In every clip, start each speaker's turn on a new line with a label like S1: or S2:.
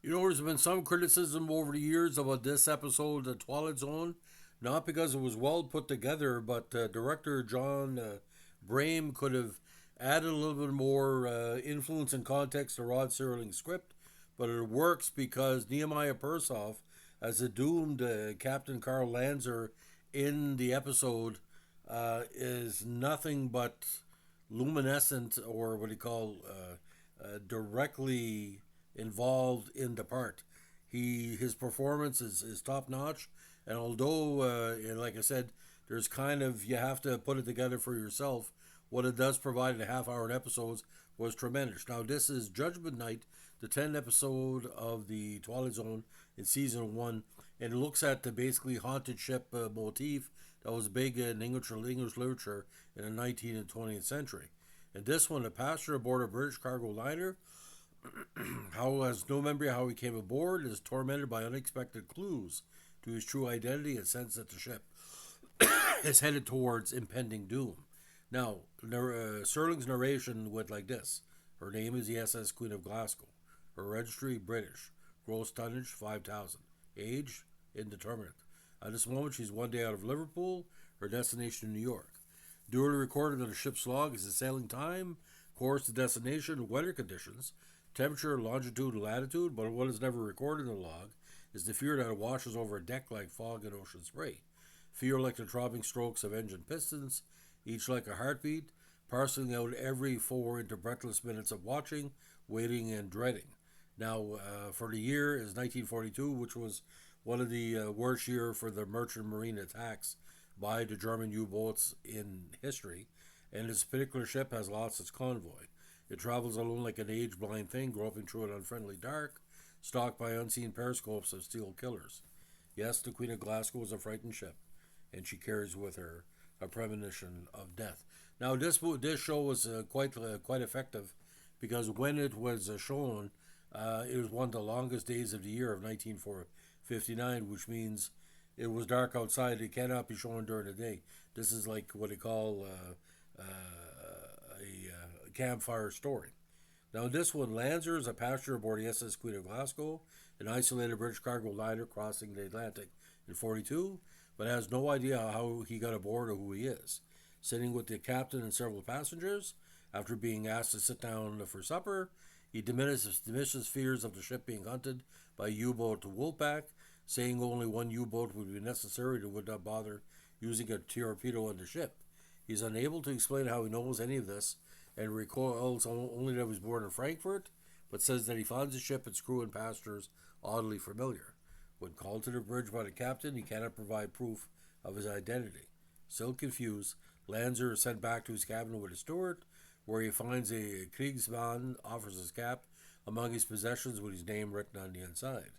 S1: There's been some criticism over the years about this episode, The Twilight Zone, not because it was well put together, but director John Brame could have added a little bit more influence and context to Rod Serling's script, but it works because Nehemiah Persoff, as a doomed Captain Carl Lanzer in the episode, is nothing but luminescent, or what do you call directly involved in the part. His performance is top notch, and although like I said, there's kind of, you have to put it together for yourself. What it does provide in a half hour episodes was tremendous. Now this is Judgment Night, the 10th episode of the Twilight Zone in season one, and it looks at the basically haunted ship motif that was big in English literature in the 19th and 20th century. And this one, a passenger aboard a British cargo liner how has no memory of how he came aboard, is tormented by unexpected clues to his true identity, and sense that the ship is headed towards impending doom. Now, Serling's narration went like this: her name is the SS Queen of Glasgow. Her registry British. Gross tonnage 5,000. Age indeterminate. At this moment, she's one day out of Liverpool. Her destination New York. Duly recorded on the ship's log is the sailing time, course to destination, weather conditions, temperature, longitude, and latitude, but what is never recorded in the log is the fear that it washes over a deck like fog and ocean spray. Fear like the throbbing strokes of engine pistons, each like a heartbeat, parceling out every fore into breathless minutes of watching, waiting, and dreading. Now, for the year is 1942, which was one of the worst year for the merchant marine attacks by the German U-boats in history, and this particular ship has lost its convoy. It travels alone like an age-blind thing, groping through an unfriendly dark, stalked by unseen periscopes of steel killers. Yes, the Queen of Glasgow is a frightened ship, and she carries with her a premonition of death. Now, this show was quite effective, because when it was shown, it was one of the longest days of the year of 1959, which means it was dark outside. It cannot be shown during the day. This is like what they call a campfire story. Now, this one, Lanzer is a passenger aboard the SS Queen of Glasgow, an isolated British cargo liner crossing the Atlantic in 42, but has no idea how he got aboard or who he is. Sitting with the captain and several passengers, after being asked to sit down for supper, he diminishes fears of the ship being hunted by U-boat Wolfpack, saying only one U-boat would be necessary and would not bother using a torpedo on the ship. He is unable to explain how he knows any of this, and recalls only that he was born in Frankfurt, but says that he finds the ship, its crew, and passengers oddly familiar. When called to the bridge by the captain, he cannot provide proof of his identity. Still confused, Lanzer is sent back to his cabin with a steward, where he finds a Kriegsmann, offers his cap among his possessions with his name written on the inside.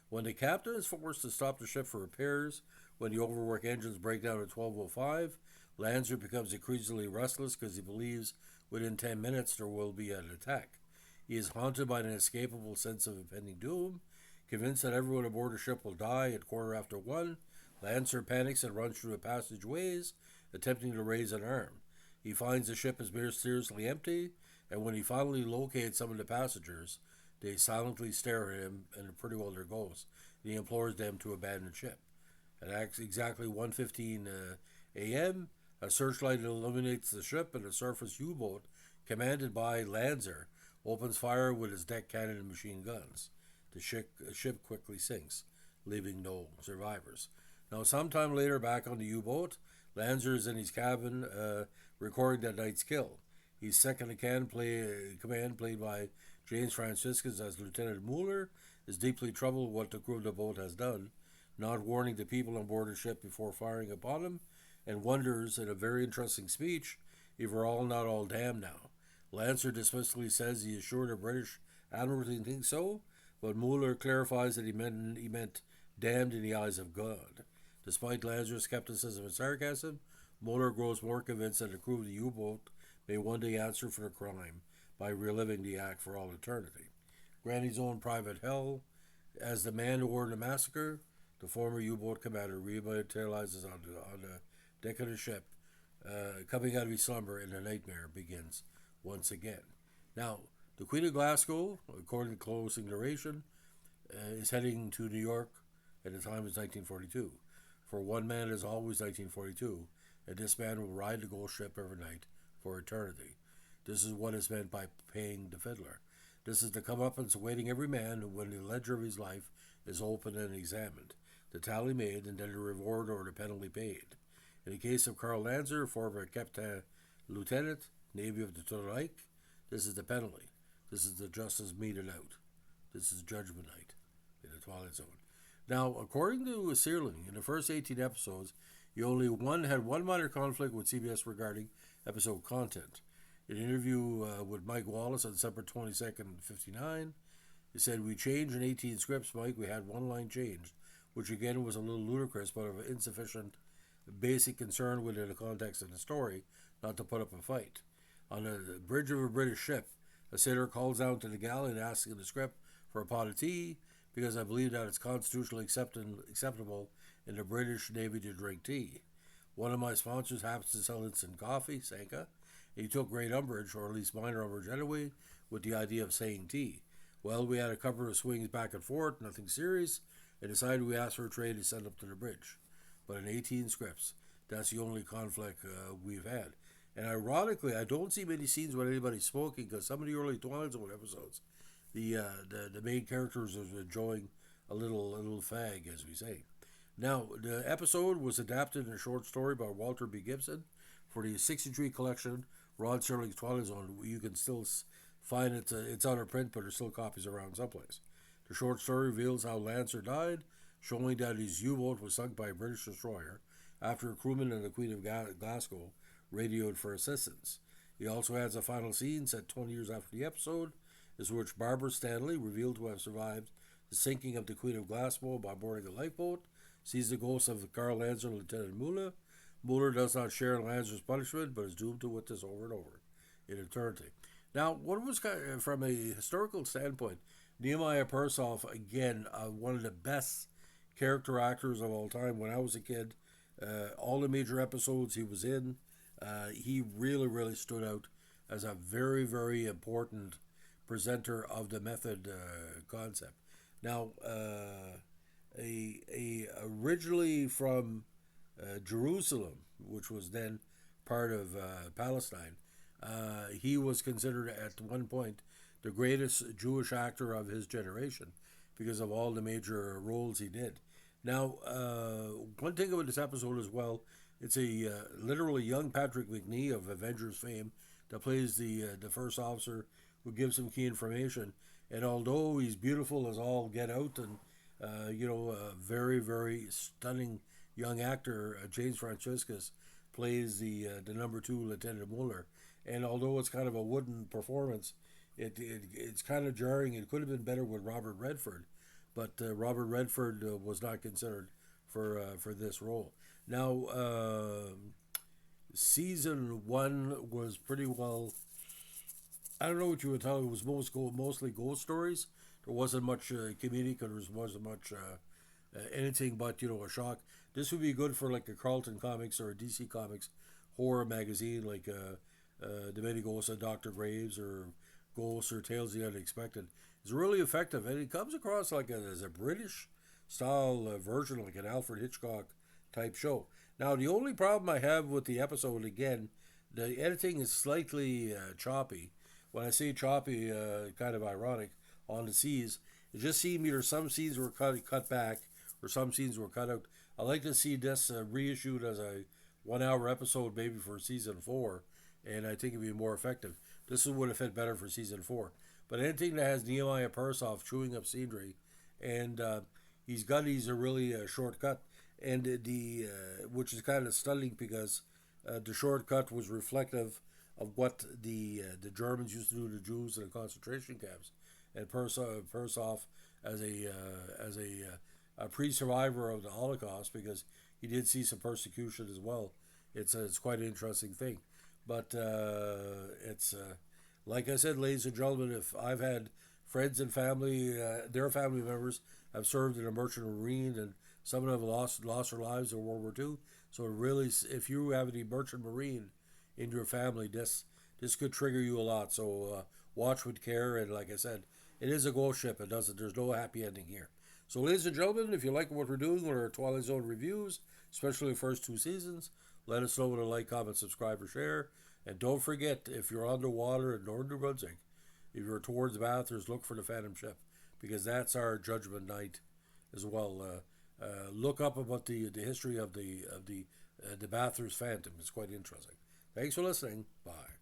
S1: When the captain is forced to stop the ship for repairs, when the overworked engines break down at 12:05, Lanzer becomes increasingly restless because he believes within 10 minutes there will be an attack. He is haunted by an inescapable sense of impending doom. Convinced that everyone aboard the ship will die at 1:15, Lancer panics and runs through the passageways, attempting to raise an arm. He finds the ship is mysteriously empty, and when he finally locates some of the passengers, they silently stare at him, and pretty well there goes. He implores them to abandon ship. At exactly 1:15 a.m., a searchlight illuminates the ship, and a surface U-boat, commanded by Lanzer, opens fire with its deck cannon and machine guns. The ship quickly sinks, leaving no survivors. Now, sometime later, back on the U-boat, Lanzer is in his cabin, recording that night's kill. He's second in command, played by James Franciscus as Lieutenant Mueller, is deeply troubled what the crew of the boat has done, not warning the people on board the ship before firing upon him, and wonders, in a very interesting speech, if we're all not all damned now. Lancer dismissively says he is sure the British Admiralty thinks so, but Mueller clarifies that he meant damned in the eyes of God. Despite Lancer's skepticism and sarcasm, Mueller grows more convinced that the crew of the U-boat may one day answer for the crime by reliving the act for all eternity. Granny's own private hell, as the man who ordered the massacre, the former U-boat commander revitalizes on the deck of the ship, coming out of his slumber, and the nightmare begins once again. Now, the Queen of Glasgow, according to closing narration, is heading to New York at the time is 1942. For one man is always 1942, and this man will ride the ghost ship every night for eternity. This is what is meant by paying the fiddler. This is the comeuppance awaiting every man when the ledger of his life is opened and examined, the tally made, and then the reward or the penalty paid. In the case of Karl Lanzer, former Captain Lieutenant, Navy of the Twilight, this is the penalty. This is the justice meted out. This is Judgment Night in the Twilight Zone. Now, according to Searling, in the first 18 episodes, he only had one minor conflict with CBS regarding episode content. In an interview with Mike Wallace on December 22nd, 59, he said, "We changed in 18 scripts, Mike. We had one line changed, which again was a little ludicrous, but of insufficient basic concern within the context of the story, not to put up a fight. On the bridge of a British ship, a sailor calls down to the galley and asks in the script for a pot of tea, because I believe that it's constitutionally acceptable in the British Navy to drink tea. One of my sponsors happens to sell instant coffee, Sanka. He took great umbrage, or at least minor umbrage anyway, with the idea of saying tea. Well, we had a couple of swings back and forth, nothing serious, and decided we asked for a trade to send up to the bridge. But in 18 scripts, that's the only conflict we've had. And ironically, I don't see many scenes with anybody smoking, because some of the early Twilight Zone episodes, the main characters are enjoying a little fag, as we say. Now, the episode was adapted in a short story by Walter B. Gibson for the 63 collection, Rod Serling's Twilight Zone. You can still find it. It's out of print, but there's still copies around someplace. The short story reveals how Lancer died, showing that his U-boat was sunk by a British destroyer after a crewman and the Queen of Glasgow radioed for assistance. He also adds a final scene set 20 years after the episode, in which Barbara Stanley, revealed to have survived the sinking of the Queen of Glasgow by boarding a lifeboat, sees the ghost of Karl Lanzer and Lieutenant Muller. Muller does not share in Lanzer's punishment, but is doomed to witness over and over in eternity. Now, what was from a historical standpoint, Nehemiah Persoff, again, one of the best character actors of all time. When I was a kid, all the major episodes he was in, he really, really stood out as a very, very important presenter of the method concept. Now, originally from Jerusalem, which was then part of Palestine, he was considered at one point the greatest Jewish actor of his generation because of all the major roles he did. Now, one thing about this episode as well, it's a literally young Patrick McNee of Avengers fame that plays the first officer who gives him key information. And although he's beautiful as all get out, and a very, very stunning young actor, James Franciscus, plays the number 2 Lieutenant Muller. And although it's kind of a wooden performance, it's kind of jarring. It could have been better with Robert Redford, but Robert Redford was not considered for this role. Now, season 1 was pretty well. I don't know what you would tell. It was mostly ghost stories. There wasn't much comedic, or there wasn't much anything but a shock. This would be good for like a Carlton Comics or a DC Comics horror magazine, like The Many Ghosts of Dr. Graves or Ghosts or Tales of the Unexpected. It's really effective, and it comes across like as a British style version, like an Alfred Hitchcock type show. Now, the only problem I have with the episode, again, the editing is slightly choppy. When I say choppy, kind of ironic, on the scenes, it just seemed either some scenes were cut back or some scenes were cut out. I'd like to see this reissued as a 1 hour episode maybe for season 4, and I think it'd be more effective. This would have fit better for season 4. But anything that has Nehemiah Persoff chewing up scenery, and he's a really shortcut, and the which is kind of stunning because the shortcut was reflective of what the Germans used to do to Jews in the concentration camps, and Persoff as a pre-survivor of the Holocaust, because he did see some persecution as well. It's quite an interesting thing, but it's like I said, ladies and gentlemen, if I've had friends and family, their family members have served in a merchant marine, and some of them have lost their lives in World War II. So really, if you have any merchant marine in your family, this could trigger you a lot. So watch with care, and like I said, It is a ghost ship. It doesn't. There's no happy ending here. So, ladies and gentlemen, if you like what we're doing with our Twilight Zone reviews, especially the first two seasons, let us know with a like, comment, subscribe, or share. And don't forget, if you're underwater in northern New Brunswick, if you're towards the Bathurst, look for the Phantom Ship, because that's our Judgment Night as well. Look up about the history of the Bathurst Phantom. It's quite interesting. Thanks for listening. Bye.